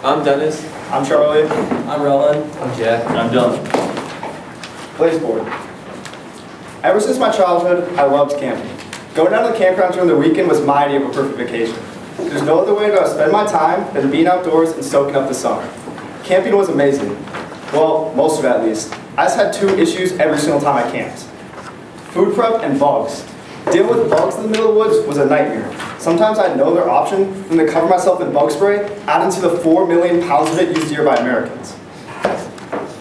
I'm Dennis. I'm Charlie. I'm Rowan. I'm Jack. And I'm Dylan. Blazeboard. Ever since my childhood, I loved camping. Going down to the campground during the weekend was my idea of a perfect vacation. There's no other way to spend my time than being outdoors and soaking up the sun. Camping was amazing. Well, most of it at least. I just had two issues every single time I camped. Food prep and bugs. Dealing with bugs in the middle of the woods was a nightmare. Sometimes I had no other option than to cover myself in bug spray, adding to the 4 million pounds of it used a year by Americans.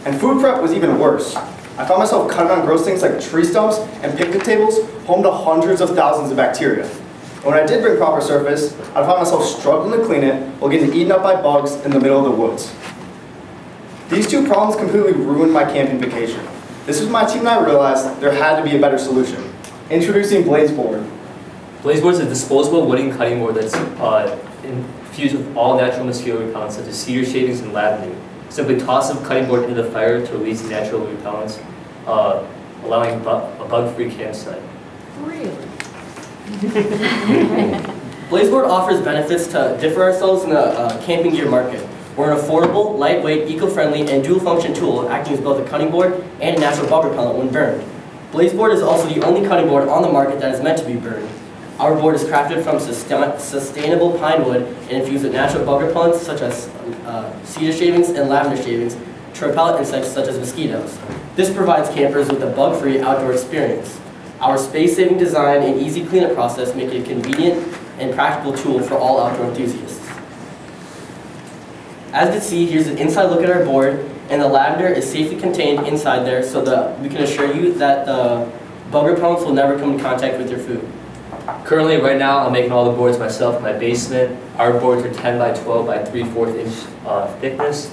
And food prep was even worse. I found myself cutting on gross things like tree stumps and picnic tables, home to hundreds of thousands of bacteria. And when I did bring proper surface, I found myself struggling to clean it while getting eaten up by bugs in the middle of the woods. These two problems completely ruined my camping vacation. This was my team and I realized there had to be a better solution. Introducing Blazeboard. Blazeboard is a disposable wooden cutting board that's infused with all natural mosquito repellents such as cedar shavings and lavender. Simply toss the cutting board into the fire to release natural repellents, allowing a bug-free campsite. Really? Blazeboard offers benefits to differ ourselves in the camping gear market. We're an affordable, lightweight, eco-friendly, and dual-function tool acting as both a cutting board and a natural bug repellent when burned. Blazeboard is also the only cutting board on the market that is meant to be burned. Our board is crafted from sustainable pine wood and infused with natural bug repellents such as cedar shavings and lavender shavings to repel insects such as mosquitoes. This provides campers with a bug-free outdoor experience. Our space-saving design and easy cleanup process make it a convenient and practical tool for all outdoor enthusiasts. As you can see, here's an inside look at our board, and the lavender is safely contained inside there so that we can assure you that the bug repellents will never come in contact with your food. Currently, right now, I'm making all the boards myself in my basement. Our boards are 10 by 12 by 3/4 inch thickness.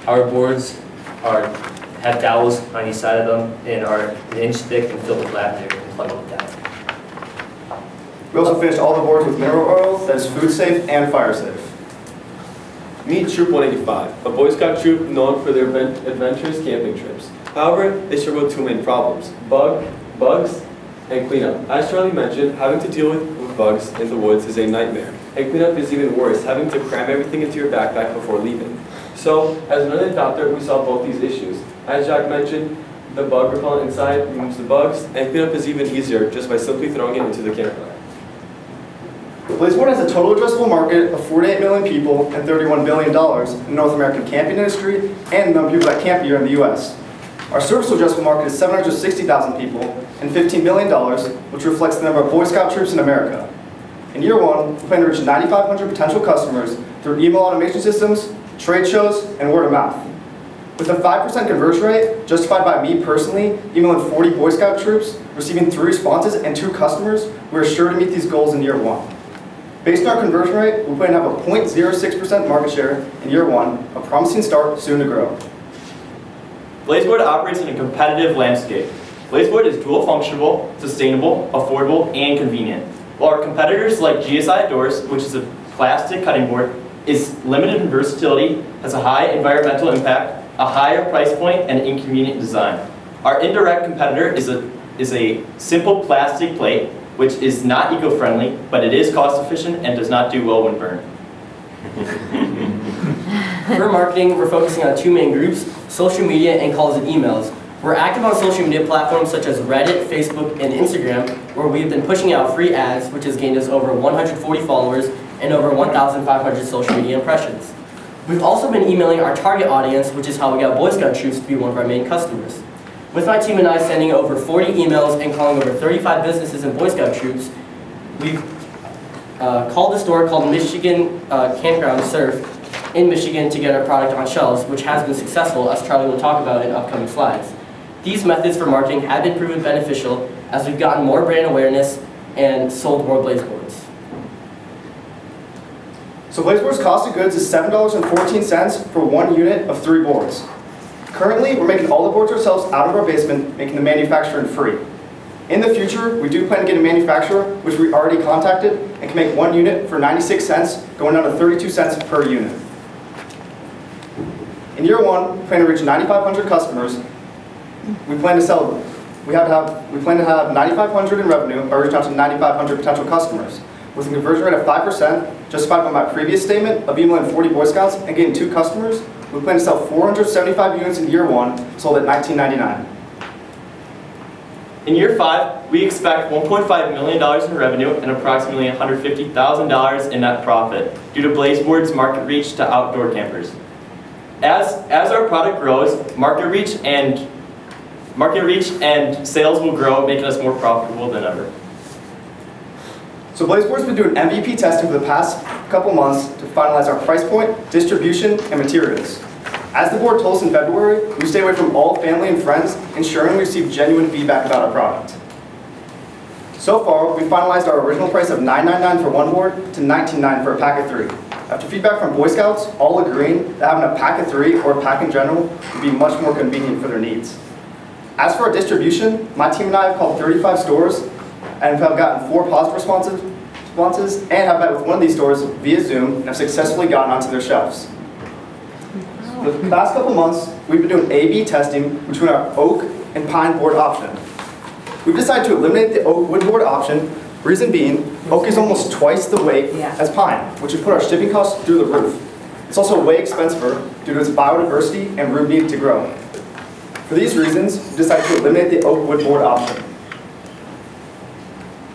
Our boards have dowels on each side of them and are an inch thick and filled with lavender and plug with that. We also finished all the boards with mineral oil that is food safe and fire safe. Meet Troop 185, a Boy Scout troop known for their adventurous camping trips. However, they struggle with two main problems: bugs, and cleanup. As Charlie mentioned, having to deal with bugs in the woods is a nightmare. And cleanup is even worse, having to cram everything into your backpack before leaving. So, as an early adopter, we solved both these issues. As Jack mentioned, the bug repellent inside removes the bugs, and cleanup is even easier just by simply throwing it into the campfire. Blazeboard has a total addressable market of 48 million people and $31 billion in the North American camping industry and the number of people that camp here in the US. Our serviceable addressable market is 760,000 people and $15 million, which reflects the number of Boy Scout troops in America. In year one, we plan to reach 9,500 potential customers through email automation systems, trade shows, and word of mouth. With a 5% conversion rate, justified by me personally, emailing 40 Boy Scout troops, receiving 3 responses and 2 customers, we are sure to meet these goals in year one. Based on our conversion rate, we plan to have a 0.06% market share in year one, a promising start soon to grow. Blazeboard operates in a competitive landscape. Blazeboard is dual functional, sustainable, affordable, and convenient. While our competitors like GSI Outdoors, which is a plastic cutting board, is limited in versatility, has a high environmental impact, a higher price point, and inconvenient design. Our indirect competitor is a simple plastic plate, which is not eco-friendly, but it is cost-efficient and does not do well when burned. For marketing, we're focusing on 2 main groups: social media and calls and emails. We're active on social media platforms such as Reddit, Facebook, and Instagram, where we've been pushing out free ads, which has gained us over 140 followers and over 1,500 social media impressions. We've also been emailing our target audience, which is how we got Boy Scout troops to be one of our main customers. With my team and I sending over 40 emails and calling over 35 businesses and Boy Scout troops, we've called the store called Michigan Campground Surf in Michigan to get our product on shelves, which has been successful, as Charlie will talk about in upcoming slides. These methods for marketing have been proven beneficial as we've gotten more brand awareness and sold more Blazeboards. So Blazeboard's cost of goods is $7.14 for 1 unit of 3 boards. Currently, we're making all the boards ourselves out of our basement, making the manufacturing free. In the future, we do plan to get a manufacturer, which we already contacted, and can make 1 unit for 96 cents, going down to 32 cents per unit. In year one, we plan to reach 9,500 customers. We plan to have 9,500 in revenue by reaching out to 9,500 potential customers. With a conversion rate of 5%, Justified by my previous statement of emailing 40 Boy Scouts and getting 2 customers, we plan to sell 475 units in year 1, sold at $19.99. In year 5, we expect $1.5 million in revenue and approximately $150,000 in net profit due to Blaze Board's market reach to outdoor campers. As our product grows, market reach and sales will grow, making us more profitable than ever. So Blaze Board's been doing MVP testing for the past couple months to finalize our price point, distribution, and materials. As the board told us in February, we stay away from all family and friends, ensuring we receive genuine feedback about our product. So far, we finalized our original price of $9.99 for 1 board to $19.99 for a pack of 3. After feedback from Boy Scouts, all agreeing that having a pack of 3 or a pack in general would be much more convenient for their needs. As for our distribution, my team and I have called 35 stores and have gotten 4 positive responses and have met with one of these stores via Zoom and have successfully gotten onto their shelves. For the past couple months, we've been doing A/B testing between our oak and pine board option. We've decided to eliminate the oak wood board option, reason being, oak is almost twice the weight as pine, which would put our shipping costs through the roof. It's also way expensive due to its biodiversity and room needed to grow. For these reasons, we decided to eliminate the oak wood board option.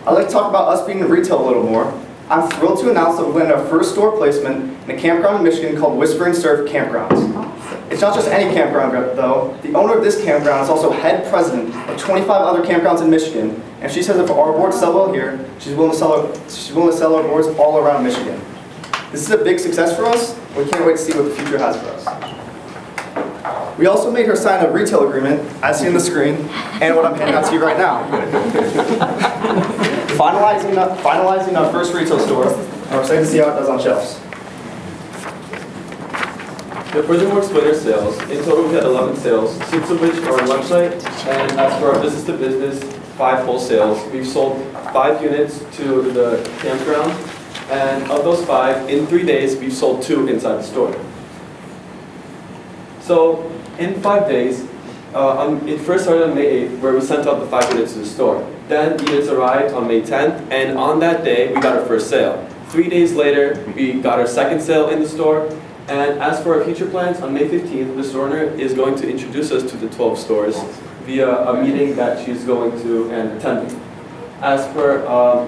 I'd like to talk about us being in retail a little more. I'm thrilled to announce that we landed our first store placement in a campground in Michigan called Whispering Surf Campgrounds. It's not just any campground, though. The owner of this campground is also head president of 25 other campgrounds in Michigan, and she says if our boards sell well here, she's willing to sell our boards all around Michigan. This is a big success for us. We can't wait to see what the future has for us. We also made her sign a retail agreement, as seen on the screen, and what I'm handing out to you right now. Finalizing our first retail store, and we're excited to see how it does on shelves. To furthermore explain our sales, in total we had 11 sales, 6 of which are on the website, and as for our business-to-business, 5 wholesales. We've sold 5 units to the campground, and of those 5, in 3 days, we've sold 2 inside the store. So, in 5 days, it first started on May 8th, where we sent out the 5 units to the store. Then the units arrived on May 10th, and on that day, we got our first sale. 3 days later, we got our second sale in the store. And as for our future plans, on May 15th, the store owner is going to introduce us to the 12 stores via a meeting that she's going to and attending. As for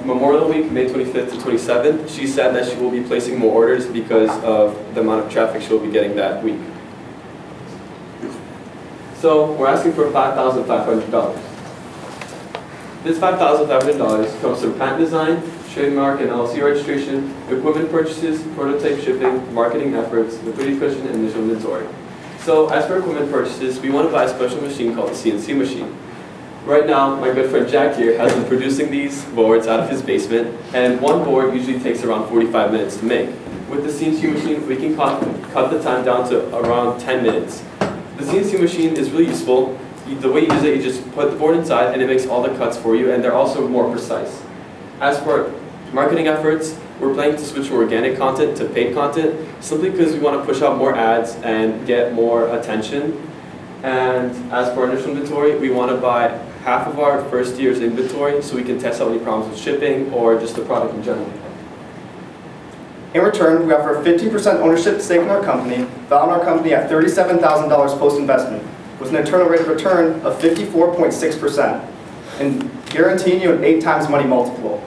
Memorial Week, May 25th to 27th, she said that she will be placing more orders because of the amount of traffic she will be getting that week. So we're asking for $5,500. This $5,500 comes from patent design, trademark and LLC registration, equipment purchases, prototype shipping, marketing efforts, liquidity cushion, and initial inventory. So as for equipment purchases, we want to buy a special machine called the CNC machine. Right now, my good friend Jack here has been producing these boards out of his basement, and one board usually takes around 45 minutes to make. With the CNC machine, we can cut the time down to around 10 minutes. The CNC machine is really useful. The way you use it, you just put the board inside and it makes all the cuts for you, and they're also more precise. As for marketing efforts, we're planning to switch from organic content to paid content, simply because we want to push out more ads and get more attention. And as for initial inventory, we want to buy half of our first year's inventory so we can test out any problems with shipping or just the product in general. In return, we offer a 15% ownership stake in our company, valuing our company at $37,000 post-investment, with an internal rate of return of 54.6%, and guaranteeing you an 8 times money multiple.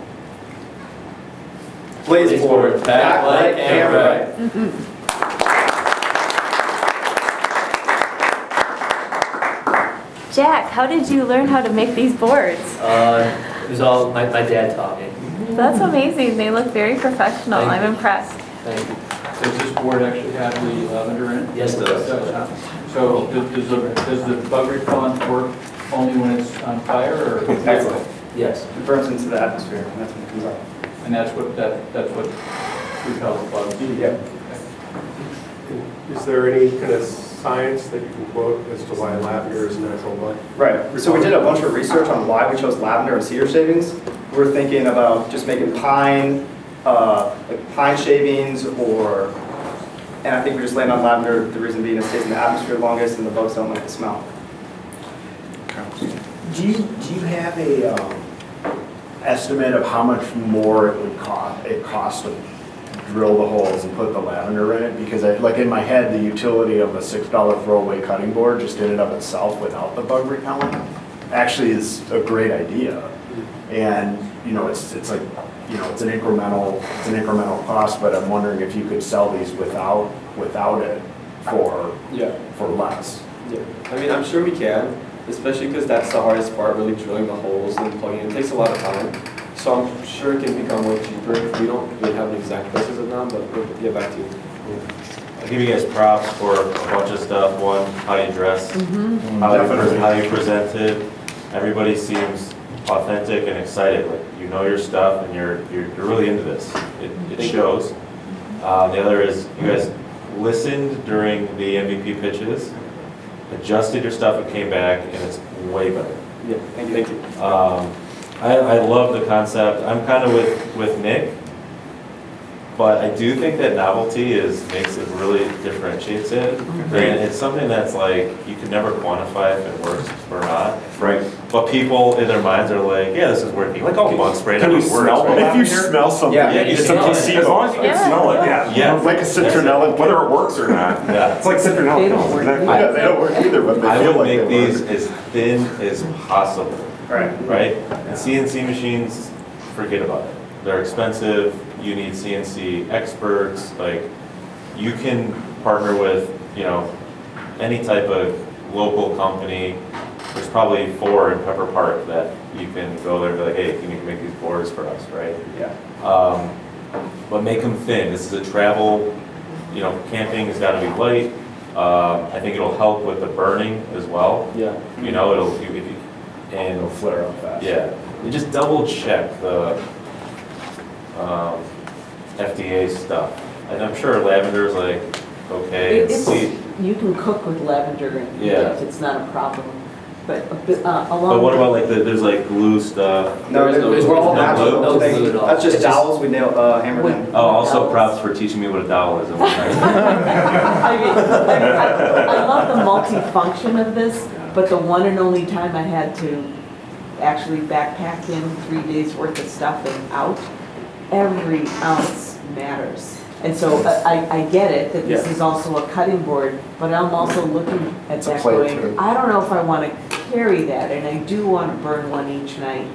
Blaze Board, back like and right. Jack, how did you learn how to make these boards? It was all my dad taught me. That's amazing. They look very professional. Thank you. I'm impressed. Thank you. Does this board actually have the lavender in it? Yes, it does. So does the bug repellent work only when it's on fire, or? Excellent. Yes. It burns into the atmosphere, and that's when it comes out. And that's what repels bugs? Yeah. Is there any kind of science that you can quote as to why lavender is a natural bud? Right. So we did a bunch of research on why we chose lavender and cedar shavings. We were thinking about just making pine, like pine shavings, and I think we just landed on lavender. The reason being it stays in the atmosphere longest, and the bugs don't like the smell. Do you have a estimate of how much more it would cost to drill the holes and put the lavender in it, because like in my head, the utility of a $6 throwaway cutting board just in and of itself without the bug repellent actually is a great idea. And, you know, it's like, you know, it's an incremental cost, but I'm wondering if you could sell these without it for less. Yeah, I mean, I'm sure we can, especially because that's the hardest part, really drilling the holes and plugging in. It takes a lot of time. So I'm sure it can become way cheaper if we don't really have the exact prices of them, but we'll get back to you. I'll give you guys props for a bunch of stuff. One, how you dress, how you presented. Everybody seems authentic and excited. Like, you know your stuff and you're really into this. It shows. The other is you guys listened during the MVP pitches, adjusted your stuff and came back, and it's way better. Yeah, thank you. I love the concept. I'm kind of with Nick, but I do think that novelty makes it really differentiates it. And it's something that's like, you can never quantify if it works or not. Right. But people in their minds are like, yeah, this is working. Like, oh, bug spray, Can we it works. smell right? it? If you smell something, Yeah, you It's a smell it. placebo. As long as you can Yeah. smell it, yeah. Yeah. like a citronella. Whether it works or not. Yeah. It's like citronella. They don't work Exactly. Yeah, they don't work either, but they I feel would like make they these work. as thin as possible, Right. right? And CNC machines, forget about it. They're expensive, you need CNC experts, like, you can partner with, you know, any type of local company. There's probably 4 in Pepper Park that you can go there and be like, hey, can you make these boards for us, right? Yeah. But make them thin. This is a travel, you know, camping has got to be light. I think it'll help with the burning as well. Yeah. You know, and It'll flare up fast. yeah, you just double check the FDA stuff. And I'm sure lavender's like, okay, see. You can cook with lavender and eat Yeah. it, it's not a problem. But But along. what about like, there's like glue stuff? No, we're all no natural. glue, no Things. glue at all. That's just It's just- dowels we hammered in. Oh, also props for teaching me what a dowel is. I mean, I love the multi-function of this, but the one and only time I had to actually backpack in 3 days worth of stuff and out, every ounce matters. And so I get it, that this Yeah. is also a cutting board, but I'm also looking at It's a that plate going, too. I don't know if I want to carry that, and I do want to burn one each night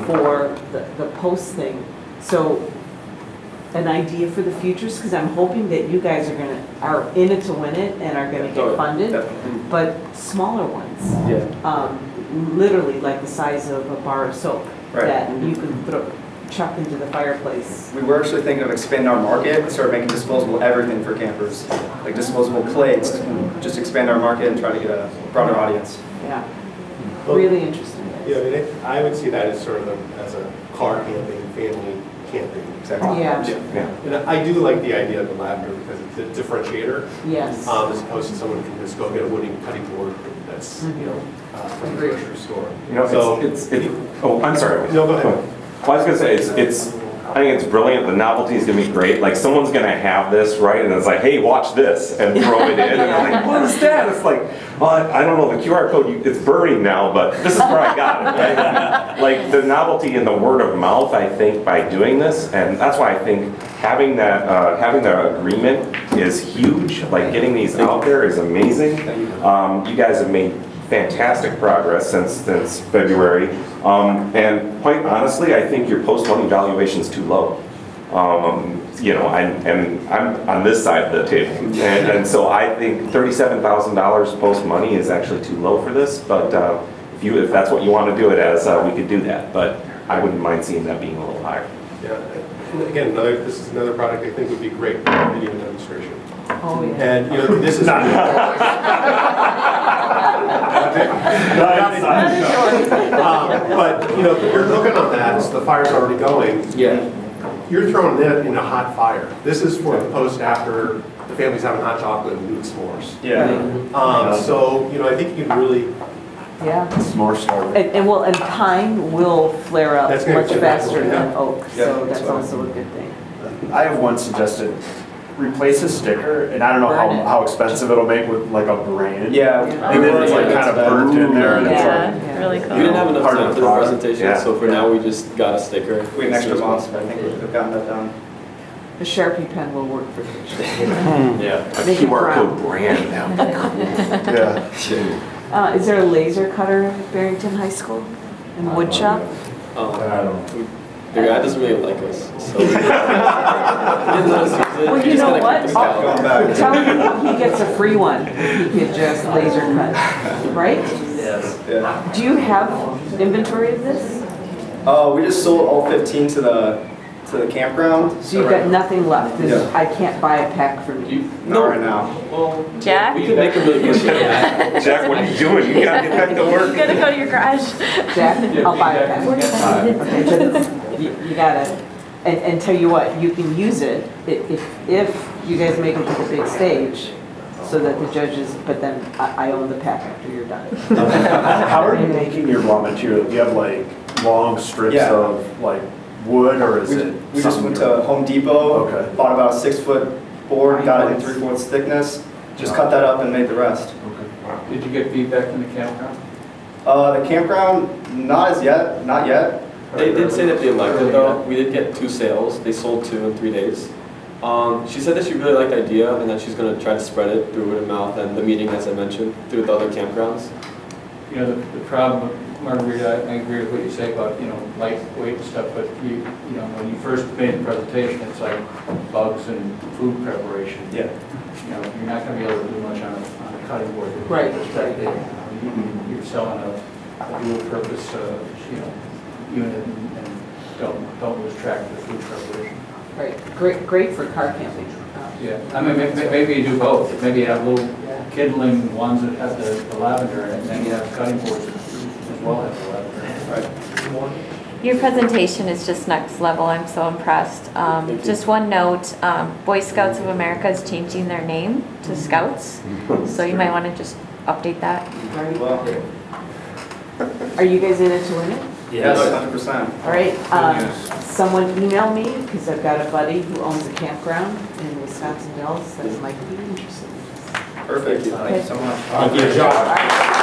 for the post thing. So an idea for the futures, because I'm hoping that you guys are in it to win it and are gonna get funded, Definitely. but smaller ones. Yeah. Literally like the size of a bar of soap Right. that you can chuck into the fireplace. We were actually thinking of expanding our market and start making disposable everything for campers, like disposable plates, just expand our market and try to get a broader audience. Yeah, Well, really interesting. Yeah, I mean, I would see that as sort of as a car camping, family camping. Exactly. Yeah, And I do like the idea of the lavender because it's a differentiator, yes. as opposed to someone can just go get a wooden cutting board that's, you know, from the Agreed. grocery store. You know, So- oh, I'm sorry. No, go ahead. Well, I was gonna say, I think it's brilliant, the novelty is gonna be great, like, someone's gonna have this, right, and it's like, hey, watch this, and throw it in, and I'm like, what is that? It's like, well, I don't know, the QR code, it's burning now, but this is where I got it, right? Like, the novelty and the word of mouth, I think, by doing this, and that's why I think having the agreement is huge, like, getting these out there is amazing. You guys have made fantastic progress since February. And quite honestly, I think your post-money valuation is too low. You know, I'm on this side of the table. And so I think $37,000 post-money is actually too low for this, but if that's what you want to do it as, we could do that. But I wouldn't mind seeing that being a little higher. Yeah, and again, this is another product I think would be great for video demonstration. Oh, yeah. And, you know, this is. But, you know, you're looking on that, so the fire's already going. Yeah. You're throwing it in a hot fire. This is for the post after the family's having hot chocolate and doing s'mores. Yeah. So, you know, I think you can really, Yeah. S'more starter. And pine will flare up That's gonna much get faster natural, than yeah. oak, Yeah, so that's that's fine. also a good thing. I have one suggested. Replace a sticker, and I don't know Burn it. how expensive it'll make with like a brand. Yeah. And then it's like kind of burnt in there, and it's like, Yeah, really cool. We didn't have enough Part of time the for the product. presentation, Yeah. so for now we just got a sticker. We have an extra month, but I think we've gotten that done. A Sharpie pen will work for you. Yeah. A Make it QR brown. code brand now. Yeah. Is there a laser cutter at Barrington High School and wood shop? The guy doesn't really like us, so. He didn't let us use it. Well, He you just know kinda what? kicked us out. Going back. Tell him he gets a free one. He could just laser cut, right? Yes. Yeah. Do you have inventory of this? We just sold all 15 to the campground. So you've got nothing left? 'Cause Yeah. I can't buy a pack from you. Not right now. Well, Jack? we can make a really good deal. Jack, what are you doing? You gotta get back to You work. gotta go to your garage. Jack, I'll buy a pack. Okay, but you gotta, and tell you what, you can use it if you guys make it to the big stage, so that the judges, but then I own the pack after you're done. How are you making your raw material? Do you have like long strips Yeah. of like wood or is it? We just went something to Home Depot, Okay. bought about a 6-foot board, got it in 3/4 thickness, just cut that up and made the rest. Did you get feedback from the campground? The campground, not yet. They did say that they liked it though. We did get 2 sales. They sold 2 in 3 days. She said that she really liked the idea and that she's going to try to spread it through word of mouth and the meeting, as I mentioned, through the other campgrounds. You know, the problem, Margarita, I agree with what you say about, you know, lightweight stuff, but you know, when you first made the presentation, it's like bugs and food preparation. Yeah. You know, you're not gonna be able to do much on a cutting board. Right. You're selling a dual purpose, you know, unit and don't lose track of the food preparation. Right, great for car camping. Yeah, I mean, maybe you do both. Maybe you have little kindling ones that have the lavender in it, and then you have cutting boards that as well have the lavender in it. Right. Your presentation is just next level. I'm so impressed. Just one note, Boy Scouts of America is changing their name to Scouts. So you might want to just update that. Very well. Are you guys in it to win it? Yes, 100%. All right, Good news. someone email me, because I've got a buddy who owns a campground in Wisconsin Dells that might be interested. Perfect. Thank you so much. Thank you. All right.